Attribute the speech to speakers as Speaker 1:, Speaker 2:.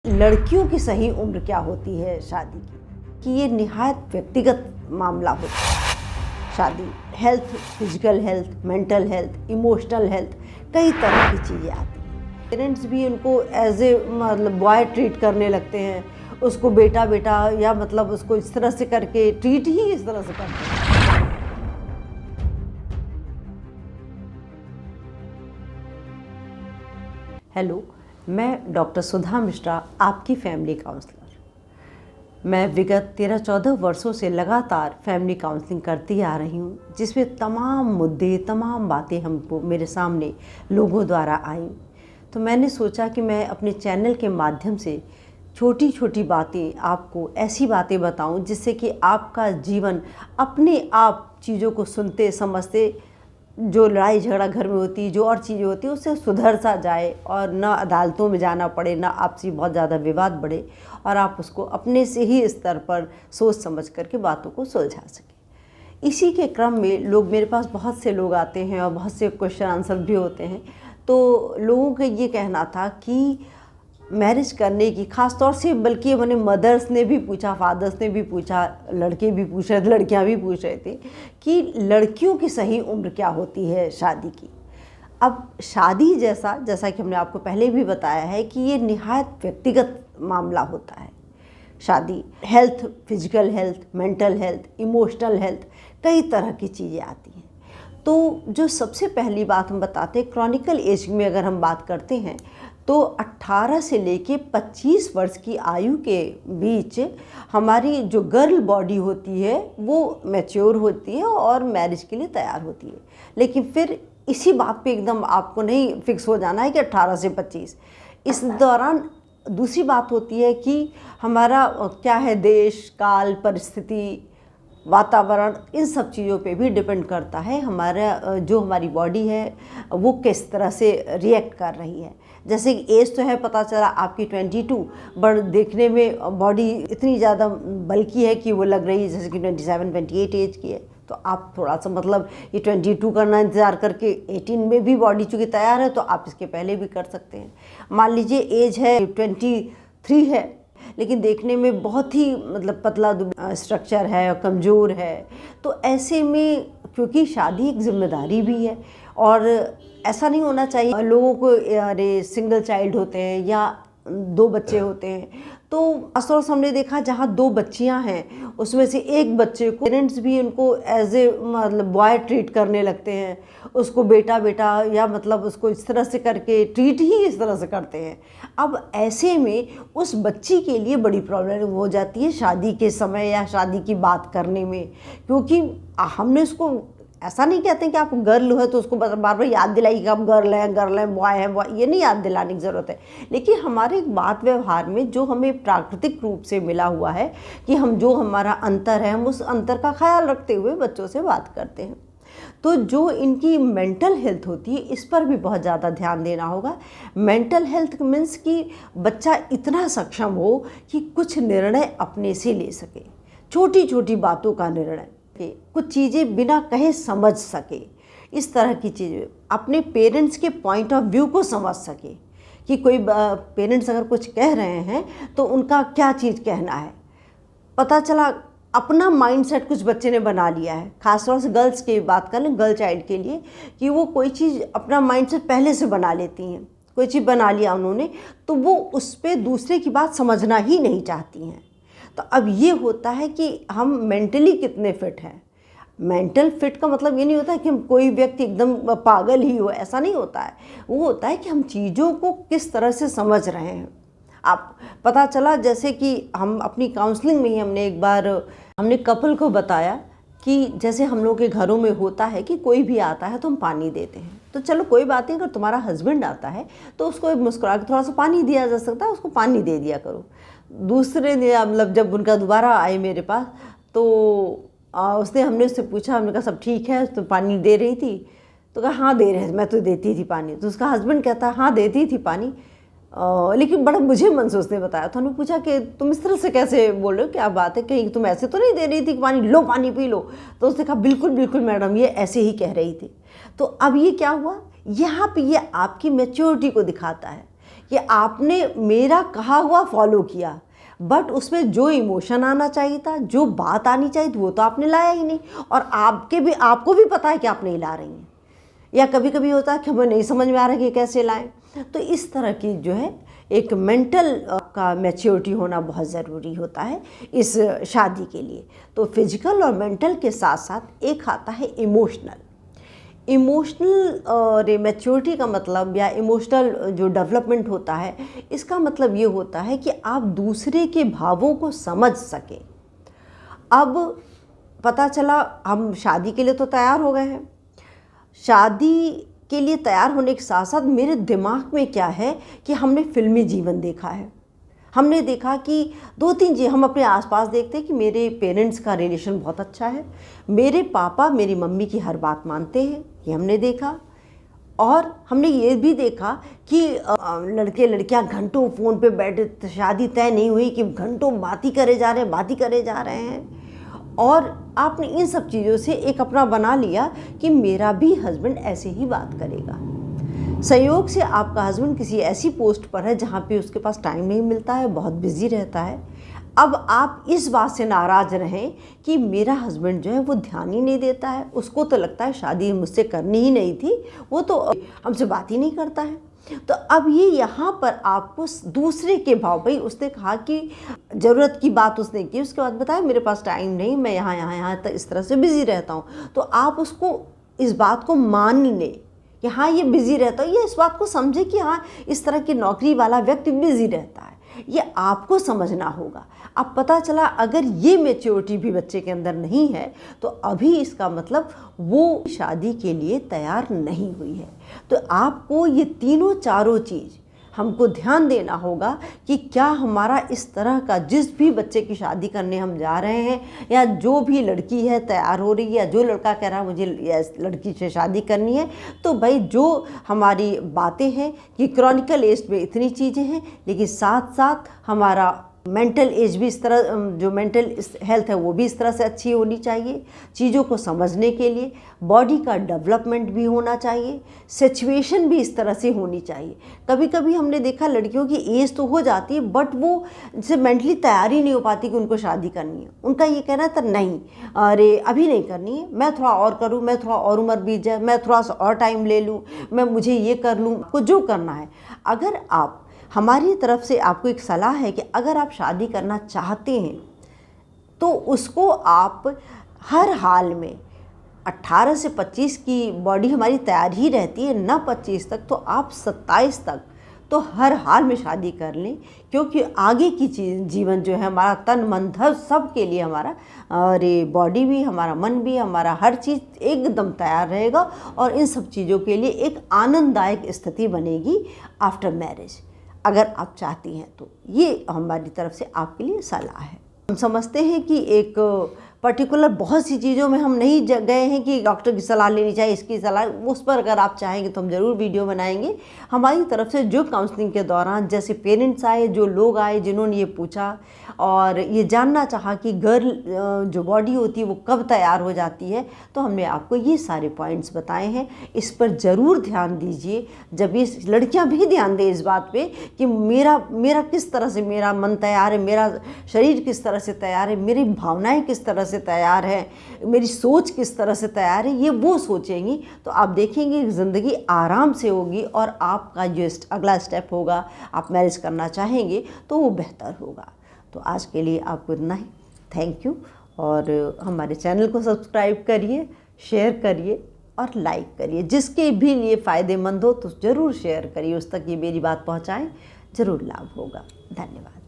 Speaker 1: लड़कियों की सही उम्र क्या होती है शादी की, कि ये निहायत व्यक्तिगत मामला होता है। शादी health, physical health, mental health, emotional health, कई तरह की चीज़ें आती हैं। पेरेंट्स भी उनको एज ए बॉय ट्रीट करने लगते हैं, उसको बेटा बेटा या उसको इस तरह से करके ट्रीट ही इस तरह से करते हैं। हेलो, मैं डॉक्टर सुधा मिश्रा, आपकी फैमिली काउंसलर। मैं विगत 13-14 वर्षों से लगातार फैमिली काउंसलिंग करती आ रही हूँ, जिसमें तमाम मुद्दे, तमाम बातें हमको मेरे सामने लोगों द्वारा आई। तो मैंने सोचा कि मैं अपने चैनल के माध्यम से छोटी छोटी बातें, आपको ऐसी बातें बताऊं जिससे कि आपका जीवन अपने आप चीज़ों को सुनते समझते, जो लड़ाई झगड़ा घर में होती है, जो और चीज़ें होती है, उससे सुधर सा जाए और ना अदालतों में जाना पड़े, ना आपसी बहुत ज़्यादा विवाद बढ़े और आप उसको अपने से ही स्तर पर सोच समझ करके बातों को सुलझा सकें। इसी के क्रम में मेरे पास बहुत से लोग आते हैं और बहुत से क्वेश्चन आंसर भी होते हैं। तो लोगों का ये कहना था कि मैरिज करने की, ख़ास तौर से बल्कि मैंने मदर्स ने भी पूछा, फादर्स ने भी पूछा, लड़के भी पूछ रहे थे, लड़कियां भी पूछ रहे थे कि लड़कियों की सही उम्र क्या होती है शादी की। अब शादी जैसा कि हमने आपको पहले भी बताया है कि ये निहायत व्यक्तिगत मामला होता है। शादी health, physical health, mental health, emotional health, कई तरह की चीज़ें आती हैं। तो जो सबसे पहली बात हम बताते हैं, क्रॉनिकल एज में अगर हम बात करते हैं तो 18 से लेके 25 वर्ष की आयु के बीच हमारी जो गर्ल बॉडी होती है वो मैच्योर होती है और मैरिज के लिए तैयार होती है। लेकिन फिर इसी बात पे एकदम आपको नहीं फिक्स हो जाना है कि 18 से 25। इस दौरान दूसरी बात होती है कि हमारा क्या है, देश काल, परिस्थिति, वातावरण, इन सब चीज़ों पे भी डिपेंड करता है हमारा जो हमारी बॉडी है वो किस तरह से रिएक्ट कर रही है। जैसे कि एज तो है, पता चला आपकी 22, बट देखने में बॉडी इतनी ज़्यादा बल्कि है कि वो लग रही है जैसे कि 27-28 एज की है। तो आप थोड़ा सा ये 22 करना इंतज़ार करके 18 में भी बॉडी चूँकि तैयार है तो आप इसके पहले भी कर सकते हैं। मान लीजिए एज है 23 है, लेकिन देखने में बहुत ही पतला स्ट्रक्चर है और कमज़ोर है। तो ऐसे में क्योंकि शादी एक जिम्मेदारी भी है और ऐसा नहीं होना चाहिए लोगों को, अरे सिंगल चाइल्ड होते हैं या 2 बच्चे होते हैं, तो खासतौर से हमने देखा जहाँ 2 बच्चियाँ हैं उसमें से एक बच्चे को पेरेंट्स भी उनको एज ए बॉय ट्रीट करने लगते हैं, उसको बेटा बेटा या उसको इस तरह से करके ट्रीट ही इस तरह से करते हैं। अब ऐसे में उस बच्ची के लिए बड़ी प्रॉब्लम हो जाती है शादी के समय या शादी की बात करने में, क्योंकि हमने उसको ऐसा नहीं कहते कि आप गर्ल है तो उसको बार बार याद दिलाई कि आप गर्ल हैं, बॉय है, ये नहीं याद दिलाने की ज़रूरत है। लेकिन हमारे बात व्यवहार में जो हमें प्राकृतिक रूप से मिला हुआ है कि जो हमारा अंतर है, हम उस अंतर का ख्याल रखते हुए बच्चों से बात करते हैं। तो जो इनकी मेंटल हेल्थ होती है, इस पर भी बहुत ज़्यादा ध्यान देना होगा। मेंटल हेल्थ मीन्स कि बच्चा इतना सक्षम हो कि कुछ निर्णय अपने से ले सके, छोटी छोटी बातों का निर्णय, कुछ चीज़ें बिना कहे समझ सके, इस तरह की चीज़ें, अपने पेरेंट्स के पॉइंट ऑफ व्यू को समझ सके कि कोई पेरेंट्स अगर कुछ कह रहे हैं तो उनका क्या चीज़ कहना है। पता चला अपना माइंडसेट कुछ बच्चे ने बना लिया है, खासतौर से गर्ल्स की बात कर लें, गर्ल चाइल्ड के लिए, कि वो कोई चीज़ अपना माइंडसेट पहले से बना लेती हैं, कोई चीज़ बना लिया उन्होंने तो वो उस पर दूसरे की बात समझना ही नहीं चाहती हैं। तो अब ये होता है कि हम मेंटली कितने फिट हैं। मेंटल फिट का मतलब ये नहीं होता है कि हम कोई व्यक्ति एकदम पागल ही हो, ऐसा नहीं होता है। वो होता है कि हम चीज़ों को किस तरह से समझ रहे हैं। आप पता चला जैसे कि हम अपनी काउंसलिंग में ही हमने कपल को बताया कि जैसे हम लोग के घरों में होता है कि कोई भी आता है तो हम पानी देते हैं, तो चलो कोई बात नहीं, अगर तुम्हारा हस्बैंड आता है तो उसको मुस्कुरा के थोड़ा सा पानी दिया जा सकता है, उसको पानी दे दिया करो। दूसरे ने जब उनका दोबारा आए मेरे पास तो हमने उससे पूछा, हमने कहा सब ठीक है, तो पानी दे रही थी? तो कहा हाँ दे रहे, मैं तो देती थी पानी। तो उसका हस्बैंड कहता है हाँ देती थी पानी, लेकिन बड़ा मुझे मन से उसने बताया। तो हमने पूछा कि तुम इस तरह से कैसे बोल रहे हो, क्या बात है, कहीं तुम ऐसे तो नहीं दे रही थी कि पानी लो, पानी पी लो? तो उसने कहा बिल्कुल बिल्कुल मैडम, ये ऐसे ही कह रही थी। तो अब ये क्या हुआ, यहाँ पे ये आपकी मैच्योरिटी को दिखाता है कि आपने मेरा कहा हुआ फॉलो किया, बट उसमें जो इमोशन आना चाहिए था, जो बात आनी चाहिए थी, वो तो आपने लाया ही नहीं। और आपको भी पता है कि आप नहीं ला रही हैं, या कभी कभी होता है कि हमें नहीं समझ में आ रहा है कि कैसे लाएं। तो इस तरह की जो है एक मेंटल का मैच्योरिटी होना बहुत ज़रूरी होता है इस शादी के लिए। तो फिजिकल और मेंटल के साथ साथ एक आता है इमोशनल मैच्योरिटी का मतलब, या इमोशनल जो डेवलपमेंट होता है, इसका मतलब ये होता है कि आप दूसरे के भावों को समझ सकें। अब पता चला हम शादी के लिए तो तैयार हो गए हैं, शादी के लिए तैयार होने के साथ साथ मेरे दिमाग में क्या है कि हमने फिल्मी जीवन देखा है। हमने देखा कि 2-3 चीज़ हम अपने आसपास देखते हैं कि मेरे पेरेंट्स का रिलेशन बहुत अच्छा है, मेरे पापा मेरी मम्मी की हर बात मानते हैं, ये हमने देखा। और हमने ये भी देखा कि लड़के लड़कियां घंटों फ़ोन पे बैठे, शादी तय नहीं हुई कि घंटों बात ही करे जा रहे हैं। और आपने इन सब चीज़ों से एक अपना बना लिया कि मेरा भी हस्बैंड ऐसे ही बात करेगा। संयोग से आपका हस्बैंड किसी ऐसी पोस्ट पर है जहाँ पे उसके पास टाइम नहीं मिलता है, बहुत बिजी रहता है। अब आप इस बात से नाराज़ रहें कि मेरा हस्बैंड जो है वो ध्यान ही नहीं देता है, उसको तो लगता है शादी मुझसे करनी ही नहीं थी, वो तो हमसे बात ही नहीं करता है। तो अब ये यहाँ पर आपको दूसरे के भाव, भाई उसने कहा कि ज़रूरत की बात उसने की, उसके बाद बताया मेरे पास टाइम नहीं, मैं यहाँ तक इस तरह से बिज़ी रहता हूँ। तो आप उसको इस बात को मान लें कि हाँ ये बिज़ी रहता है, ये इस बात को समझे कि हाँ इस तरह की नौकरी वाला व्यक्ति बिज़ी रहता है, ये आपको समझना होगा। अब पता चला अगर ये मैच्योरिटी भी बच्चे के अंदर नहीं है तो अभी इसका मतलब वो शादी के लिए तैयार नहीं हुई है। तो आपको ये तीनों चारों चीज़ हमको ध्यान देना होगा कि क्या हमारा इस तरह का, जिस भी बच्चे की शादी करने हम जा रहे हैं, या जो भी लड़की है तैयार हो रही है, या जो लड़का कह रहा है मुझे लड़की से शादी करनी है, तो भाई जो हमारी बातें हैं कि क्रॉनिकल एज में इतनी चीज़ें हैं, लेकिन साथ साथ हमारा मेंटल एज भी इस तरह, जो मेंटल हेल्थ है वो भी इस तरह से अच्छी होनी चाहिए, चीज़ों को समझने के लिए बॉडी का डेवलपमेंट भी होना चाहिए, सिचुएशन भी इस तरह से होनी चाहिए। कभी कभी हमने देखा लड़कियों की एज तो हो जाती है बट वो जैसे मेंटली तैयारी नहीं हो पाती कि उनको शादी करनी है। उनका ये कहना था नहीं, अरे अभी नहीं करनी है, मैं थोड़ा और करूँ, मैं थोड़ा और उम्र बीत जाए, मैं थोड़ा सा और टाइम ले लूँ, मैं मुझे ये कर लूँ, आपको जो करना है। अगर आप, हमारी तरफ से आपको एक सलाह है कि अगर आप शादी करना चाहते हैं तो उसको आप हर हाल में 18 से 25 की बॉडी हमारी तैयार ही रहती है ना, 25 तक, तो आप 27 तक तो हर हाल में शादी कर लें, क्योंकि आगे की चीज़, जीवन जो है हमारा, तन मन धन सब के लिए हमारा, और ये बॉडी भी, हमारा मन भी, हमारा हर चीज़ एकदम तैयार रहेगा और इन सब चीज़ों के लिए एक आनंददायक स्थिति बनेगी आफ्टर मैरिज, अगर आप चाहती हैं तो। ये हमारी तरफ से आपके लिए सलाह है। हम समझते हैं कि एक पर्टिकुलर बहुत सी चीज़ों में हम नहीं गए हैं कि डॉक्टर की सलाह लेनी चाहिए, इसकी सलाह, उस पर अगर आप चाहेंगे तो हम ज़रूर वीडियो बनाएंगे। हमारी तरफ से जो काउंसलिंग के दौरान जैसे पेरेंट्स आए, जो लोग आए जिन्होंने ये पूछा और ये जानना चाहा कि गर्ल जो बॉडी होती है वो कब तैयार हो जाती है, तो हमने आपको ये सारे पॉइंट्स बताए हैं। इस पर ज़रूर ध्यान दीजिए, जब ये लड़कियां भी ध्यान दें इस बात पे कि मेरा किस तरह से मेरा मन तैयार है, मेरा शरीर किस तरह से तैयार है, मेरी भावनाएं किस तरह से तैयार है, मेरी सोच किस तरह से तैयार है, ये वो सोचेंगी तो आप देखेंगे ज़िंदगी आराम से होगी और आपका जो अगला स्टेप होगा, आप मैरिज करना चाहेंगे तो वो बेहतर होगा। तो आज के लिए आपको इतना ही, थैंक यू। और हमारे चैनल को सब्सक्राइब करिए, शेयर करिए और लाइक करिए। जिसके भी लिए फ़ायदेमंद हो तो ज़रूर शेयर करिए, उस तक ये मेरी बात पहुँचाएँ, ज़रूर लाभ होगा। धन्यवाद।